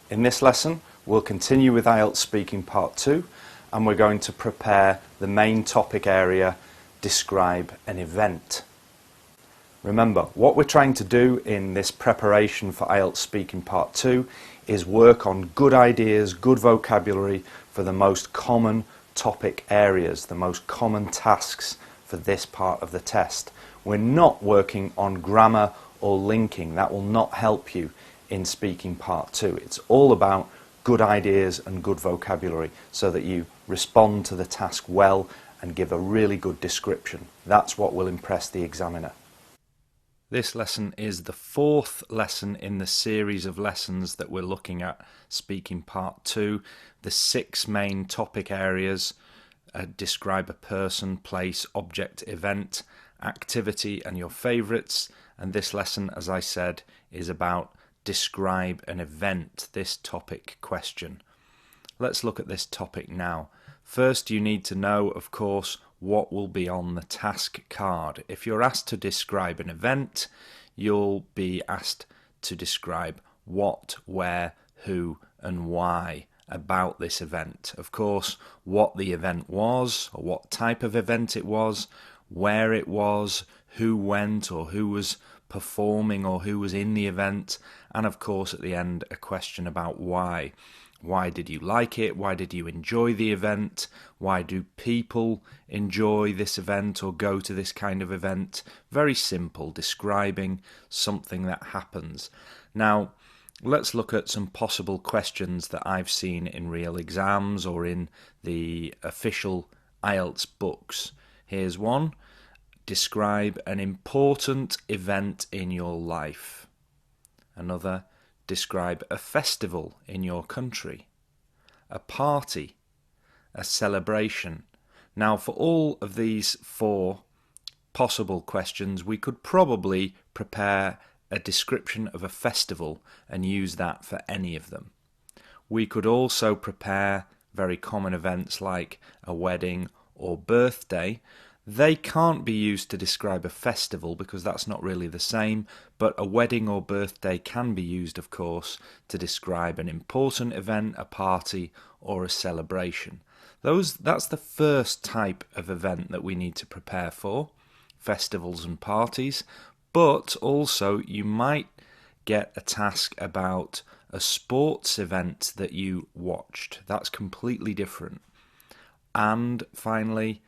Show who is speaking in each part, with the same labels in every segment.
Speaker 1: In this lesson, we'll continue with IELTS Speaking Part 2, and we're going to prepare the main topic area, describe an event. Remember, what we're trying to do in this preparation for IELTS Speaking Part 2 is work on good ideas, good vocabulary for the most common topic areas, the most common tasks for this part of the test. We're not working on grammar or linking. That will not help you in Speaking Part 2. It's all about good ideas and good vocabulary so that you respond to the task well and give a really good description. That's what will impress the examiner. This lesson is the fourth lesson in the series of lessons that we're looking at Speaking Part 2. The 6 main topic areas: describe a person, place, object, event, activity and your favourites. And this lesson, as I said, is about describe an event, this topic question. Let's look at this topic now. First, you need to know, of course, what will be on the task card. If you're asked to describe an event, you'll be asked to describe what, where, who and why about this event. Of course, what the event was, or what type of event it was, where it was, who went or who was performing or who was in the event, and of course at the end a question about why. Why did you like it? Why did you enjoy the event? Why do people enjoy this event or go to this kind of event? Very simple, describing something that happens. Now, let's look at some possible questions that I've seen in real exams or in the official IELTS books. Here's one. Describe an important event in your life. Another. Describe a festival in your country, a party, a celebration. Now, for all of these 4 possible questions, we could probably prepare a description of a festival and use that for any of them. We could also prepare very common events like a wedding or birthday. They can't be used to describe a festival because that's not really the same, but a wedding or birthday can be used, of course, to describe an important event, a party, or a celebration. That's the first type of event that we need to prepare for, festivals and parties, but also you might get a task about a sports event that you watched. That's completely different. And finally,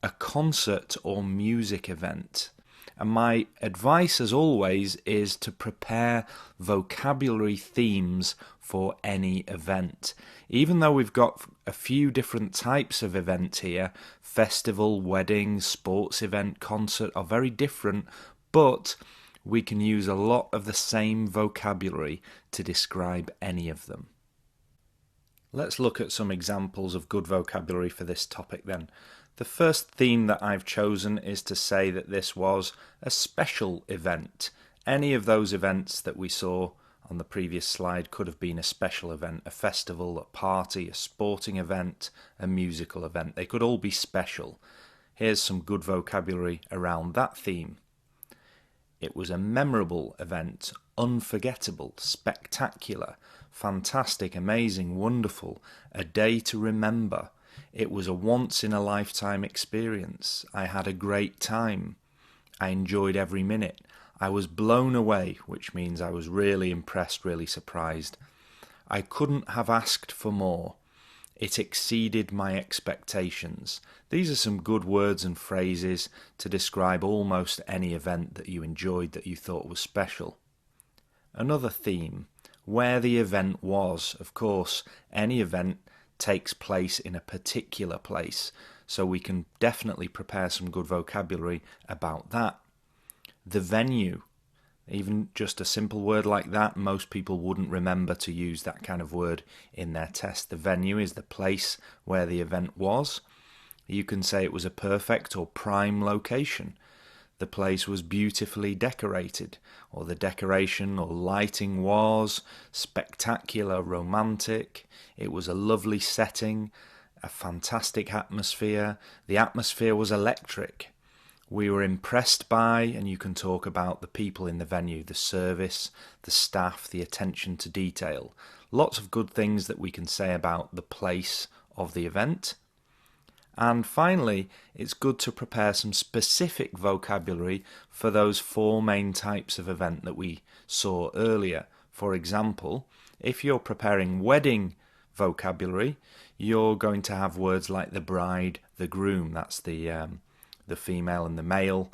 Speaker 1: a concert or music event. And my advice, as always, is to prepare vocabulary themes for any event. Even though we've got a few different types of event here, festival, wedding, sports event, concert are very different, but we can use a lot of the same vocabulary to describe any of them. Let's look at some examples of good vocabulary for this topic then. The first theme that I've chosen is to say that this was a special event. Any of those events that we saw on the previous slide could have been a special event, a festival, a party, a sporting event, a musical event. They could all be special. Here's some good vocabulary around that theme. It was a memorable event, unforgettable, spectacular, fantastic, amazing, wonderful, a day to remember. It was a once-in-a-lifetime experience. I had a great time. I enjoyed every minute. I was blown away, which means I was really impressed, really surprised. I couldn't have asked for more. It exceeded my expectations. These are some good words and phrases to describe almost any event that you enjoyed, that you thought was special. Another theme, where the event was. Of course, any event takes place in a particular place, so we can definitely prepare some good vocabulary about that. The venue, even just a simple word like that, most people wouldn't remember to use that kind of word in their test. The venue is the place where the event was. You can say it was a perfect or prime location. The place was beautifully decorated, or the decoration or lighting was spectacular, romantic. It was a lovely setting, a fantastic atmosphere. The atmosphere was electric. we were impressed by, and you can talk about the people in the venue, the service, the staff, the attention to detail. Lots of good things that we can say about the place of the event. And finally, it's good to prepare some specific vocabulary for those 4 main types of event that we saw earlier. For example, if you're preparing wedding vocabulary, you're going to have words like the bride, the groom, that's the female and the male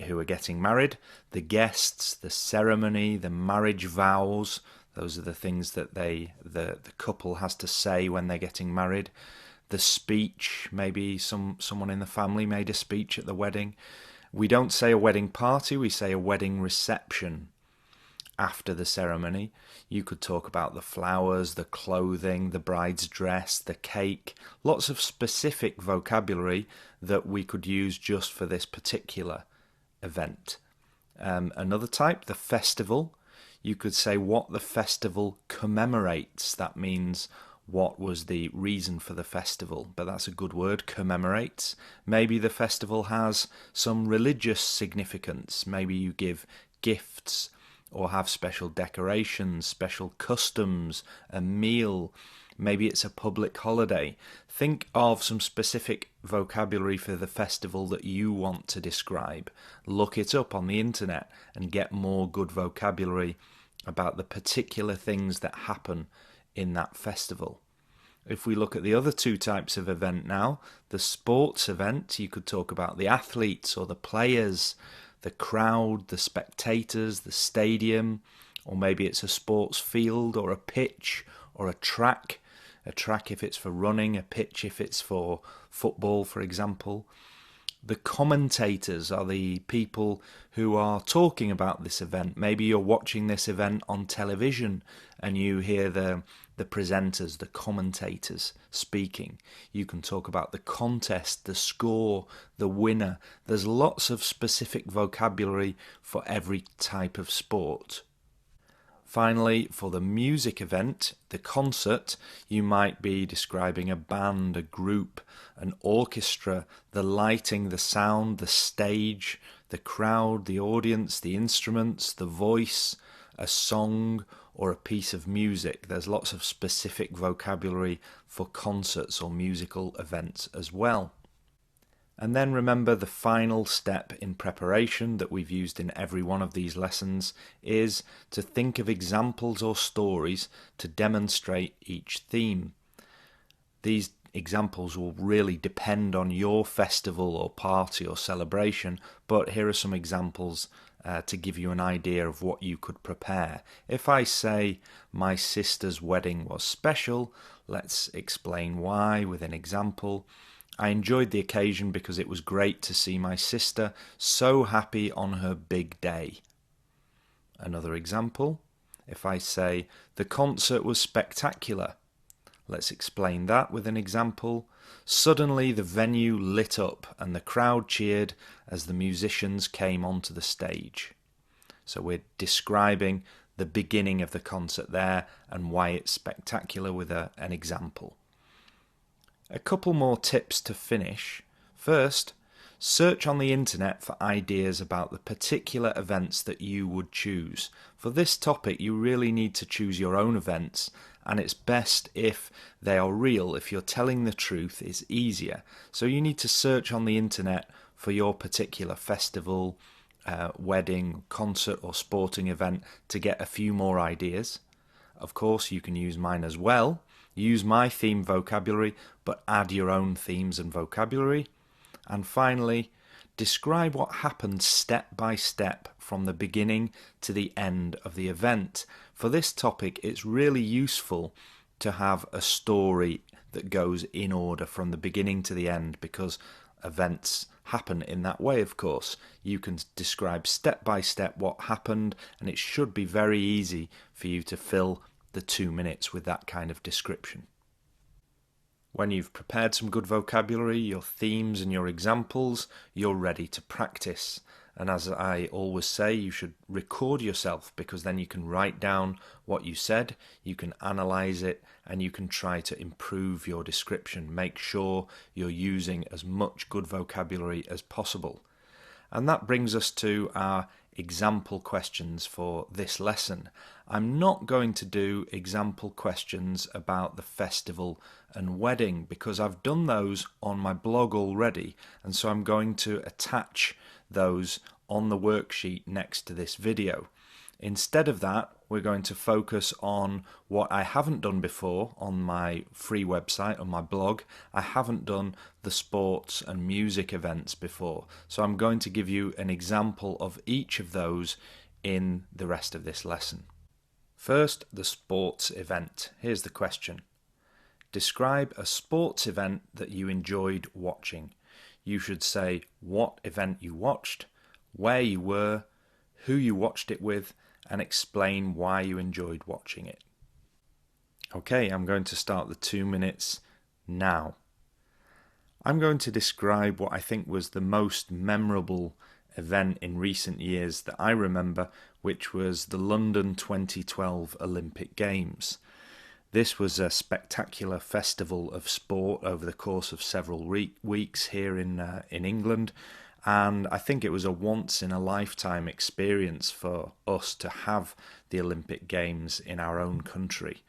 Speaker 1: who are getting married, the guests, the ceremony, the marriage vows. Those are the things that the couple has to say when they're getting married. The speech, maybe someone in the family made a speech at the wedding. We don't say a wedding party, we say a wedding reception. After the ceremony, you could talk about the flowers, the clothing, the bride's dress, the cake, lots of specific vocabulary that we could use just for this particular event. Another type, the festival. You could say what the festival commemorates. That means what was the reason for the festival, but that's a good word, commemorates. Maybe the festival has some religious significance. Maybe you give gifts or have special decorations, special customs, a meal. Maybe it's a public holiday. Think of some specific vocabulary for the festival that you want to describe. Look it up on the internet and get more good vocabulary about the particular things that happen in that festival. If we look at the other 2 types of event now, the sports event, you could talk about the athletes or the players, the crowd, the spectators, the stadium, or maybe it's a sports field or a pitch or a track if it's for running, a pitch if it's for football, for example. The commentators are the people who are talking about this event. Maybe you're watching this event on television and you hear the presenters, the commentators speaking. You can talk about the contest, the score, the winner. There's lots of specific vocabulary for every type of sport. Finally, for the music event, the concert, you might be describing a band, a group, an orchestra, the lighting, the sound, the stage, the crowd, the audience, the instruments, the voice, a song, or a piece of music. There's lots of specific vocabulary for concerts or musical events as well. And then remember, the final step in preparation that we've used in every one of these lessons is to think of examples or stories to demonstrate each theme. These examples will really depend on your festival or party or celebration, but here are some examples to give you an idea of what you could prepare. If I say my sister's wedding was special, let's explain why with an example. I enjoyed the occasion because it was great to see my sister so happy on her big day. Another example, if I say the concert was spectacular, let's explain that with an example. Suddenly the venue lit up and the crowd cheered as the musicians came onto the stage. So we're describing the beginning of the concert there and why it's spectacular with an example. A couple more tips to finish. First, search on the internet for ideas about the particular events that you would choose. For this topic, you really need to choose your own events, and it's best if they are real. If you're telling the truth, it's easier. So you need to search on the internet for your particular festival, wedding, concert or sporting event to get a few more ideas. Of course, you can use mine as well. Use my theme vocabulary, but add your own themes and vocabulary. And finally, describe what happened step by step from the beginning to the end of the event. For this topic, it's really useful to have a story that goes in order from the beginning to the end, because events happen in that way, of course. You can describe step by step what happened, and it should be very easy for you to fill the 2 minutes with that kind of description. When you've prepared some good vocabulary, your themes and your examples, you're ready to practice. And as I always say, you should record yourself, because then you can write down what you said, you can analyze it, and you can try to improve your description. Make sure you're using as much good vocabulary as possible. And that brings us to our example questions for this lesson. I'm not going to do example questions about the festival and wedding because I've done those on my blog already, and so I'm going to attach those on the worksheet next to this video. Instead of that, we're going to focus on what I haven't done before on my free website, on my blog. I haven't done the sports and music events before, so I'm going to give you an example of each of those in the rest of this lesson. First, the sports event. Here's the question. Describe a sports event that you enjoyed watching. You should say what event you watched, where you were, who you watched it with, and explain why you enjoyed watching it. Okay, I'm going to start the 2 minutes now. I'm going to describe what I think was the most memorable event in recent years that I remember, which was the London 2012 Olympic Games. This was a spectacular festival of sport over the course of several weeks here in England, and I think it was a once-in-a-lifetime experience for us to have the Olympic Games in our own country.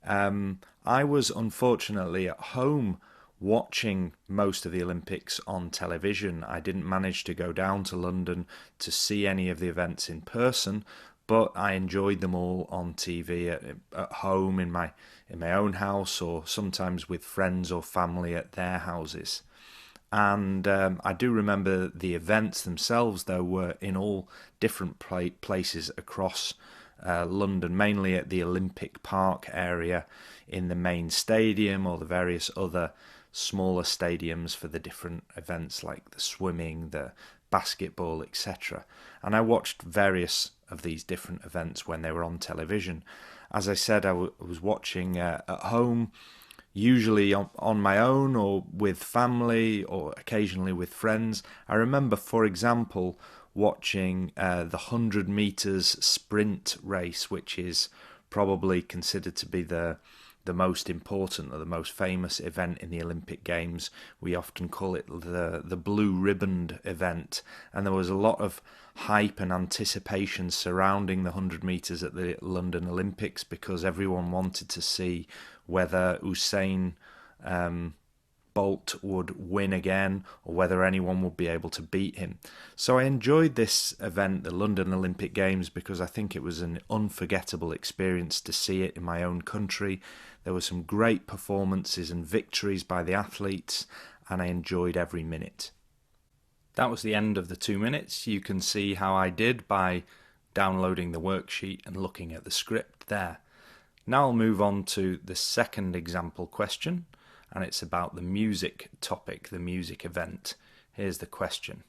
Speaker 1: I was unfortunately at home watching most of the Olympics on television. I didn't manage to go down to London to see any of the events in person, but I enjoyed them all on TV at home in my own house, or sometimes with friends or family at their houses. And I do remember the events themselves, though, were in all different places across London, mainly at the Olympic Park area in the main stadium or the various other smaller stadiums for the different events like the swimming, the basketball, etc. And I watched various of these different events when they were on television. As I said, I was watching at home, usually on my own or with family or occasionally with friends. I remember, for example, watching the 100 meters sprint race, which is probably considered to be the most important or the most famous event in the Olympic Games. We often call it the blue ribbon event, and there was a lot of hype and anticipation surrounding the 100 meters at the London Olympics because everyone wanted to see whether Usain Bolt would win again or whether anyone would be able to beat him. So I enjoyed this event, the London Olympic Games, because I think it was an unforgettable experience to see it in my own country. There were some great performances and victories by the athletes, and I enjoyed every minute. That was the end of the 2 minutes. You can see how I did by downloading the worksheet and looking at the script there. Now I'll move on to the second example question, and it's about the music topic, the music event. Here's the question.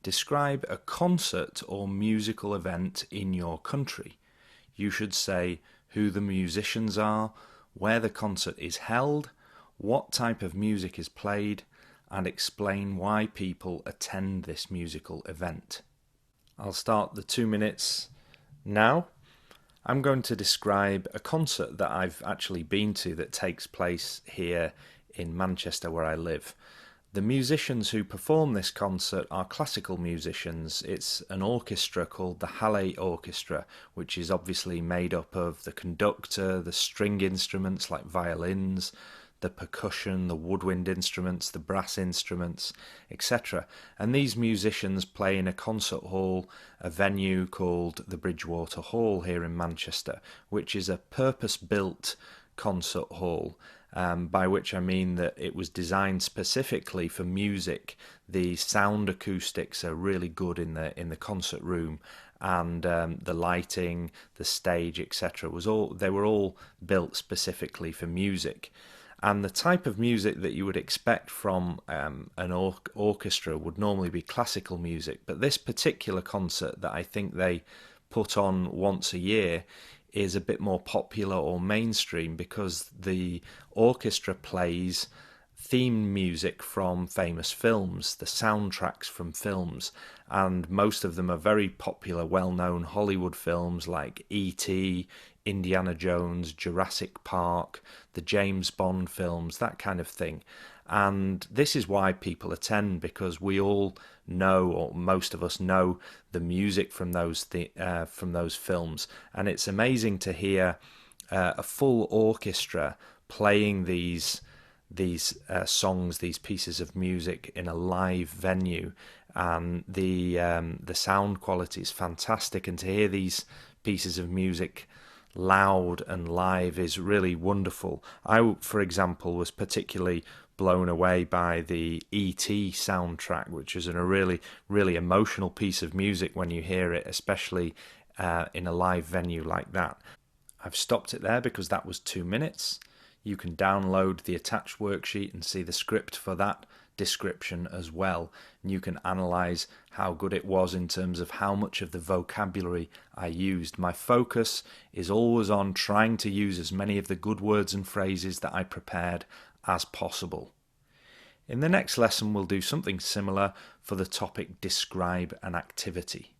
Speaker 1: Describe a concert or musical event in your country. You should say who the musicians are, where the concert is held, what type of music is played, and explain why people attend this musical event. I'll start the 2 minutes now. I'm going to describe a concert that I've actually been to that takes place here in Manchester where I live. The musicians who perform this concert are classical musicians. It's an orchestra called the Halle Orchestra, which is obviously made up of the conductor, the string instruments like violins, the percussion, the woodwind instruments, the brass instruments, etc. And these musicians play in a concert hall, a venue called the Bridgewater Hall here in Manchester, which is a purpose-built concert hall, by which I mean that it was designed specifically for music. The sound acoustics are really good in the concert room, and the lighting, the stage, etc. They were all built specifically for music. And the type of music that you would expect from an orchestra would normally be classical music. But this particular concert that I think they put on once a year is a bit more popular or mainstream because the orchestra plays theme music from famous films, the soundtracks from films, and most of them are very popular, well-known Hollywood films like E.T., Indiana Jones, Jurassic Park, the James Bond films, that kind of thing. And this is why people attend, because we all know, or most of us know, the music from those films, and it's amazing to hear a full orchestra playing these songs, these pieces of music in a live venue, and the sound quality is fantastic. And to hear these pieces of music loud and live is really wonderful. I, for example, was particularly blown away by the E.T. soundtrack, which is a really emotional piece of music when you hear it, especially in a live venue like that. I've stopped it there because that was 2 minutes. You can download the attached worksheet and see the script for that description as well. And you can analyse how good it was in terms of how much of the vocabulary I used. My focus is always on trying to use as many of the good words and phrases that I prepared as possible. In the next lesson, we'll do something similar for the topic describe an activity.